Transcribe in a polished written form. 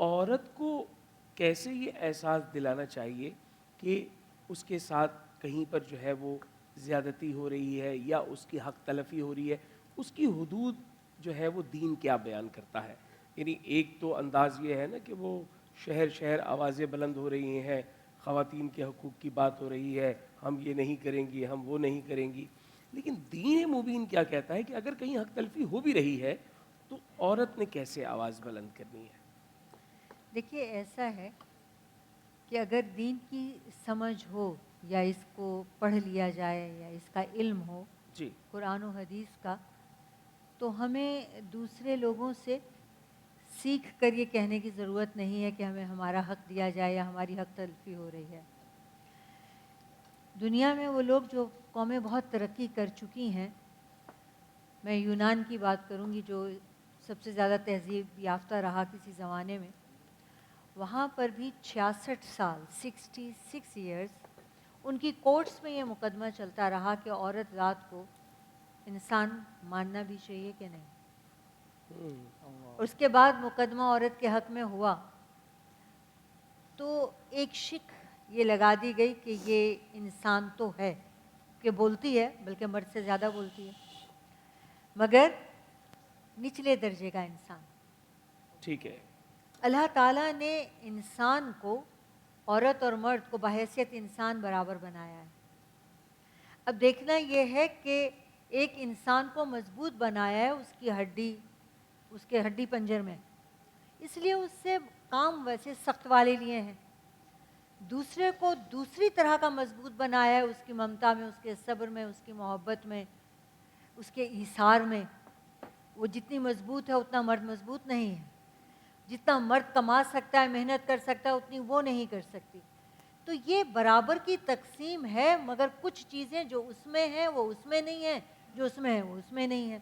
عورت کو کیسے یہ احساس دلانا چاہیے کہ اس کے ساتھ کہیں پر جو ہے وہ زیادتی ہو رہی ہے یا اس کی حق تلفی ہو رہی ہے، اس کی حدود جو ہے وہ دین کیا بیان کرتا ہے؟ یعنی ایک تو انداز یہ ہے نا کہ وہ شہر شہر آوازیں بلند ہو رہی ہیں، خواتین کے حقوق کی بات ہو رہی ہے، ہم یہ نہیں کریں گی، ہم وہ نہیں کریں گی، لیکن دین مبین کیا کہتا ہے کہ اگر کہیں حق تلفی ہو بھی رہی ہے تو عورت نے کیسے آواز بلند کرنی ہے؟ دیکھیے ایسا ہے کہ اگر دین کی سمجھ ہو یا اس کو پڑھ لیا جائے یا اس کا علم ہو جی قرآن و حدیث کا، تو ہمیں دوسرے لوگوں سے سیکھ کر یہ کہنے کی ضرورت نہیں ہے کہ ہمیں ہمارا حق دیا جائے یا ہماری حق تلفی ہو رہی ہے۔ دنیا میں وہ لوگ جو قومیں بہت ترقی کر چکی ہیں، میں یونان کی بات کروں گی جو سب سے زیادہ تہذیب یافتہ رہا کسی زمانے میں، وہاں پر بھی 66 سال 66 ایئرس ان کی کورٹس میں یہ مقدمہ چلتا رہا کہ عورت ذات کو انسان ماننا بھی چاہیے کہ نہیں۔ اس کے بعد مقدمہ عورت کے حق میں ہوا تو ایک شک یہ لگا دی گئی کہ یہ انسان تو ہے، کہ بولتی ہے بلکہ مرد سے زیادہ بولتی ہے، مگر نچلے درجے کا انسان۔ ٹھیک ہے۔ اللہ تعالیٰ نے انسان کو، عورت اور مرد کو بحیثیت انسان برابر بنایا ہے۔ اب دیکھنا یہ ہے کہ ایک انسان کو مضبوط بنایا ہے اس کی ہڈی، اس کے ہڈی پنجر میں، اس لیے اس سے کام ویسے سخت والے لیے ہیں۔ دوسرے کو دوسری طرح کا مضبوط بنایا ہے اس کی ممتا میں، اس کے صبر میں، اس کی محبت میں، اس کے ایثار میں۔ وہ جتنی مضبوط ہے اتنا مرد مضبوط نہیں ہے، جتنا مرد کما سکتا ہے محنت کر سکتا ہے اتنی وہ نہیں کر سکتی۔ تو یہ برابر کی تقسیم ہے، مگر کچھ چیزیں جو اس میں ہیں وہ اس میں نہیں ہیں، جو اس میں ہیں وہ اس میں نہیں ہیں۔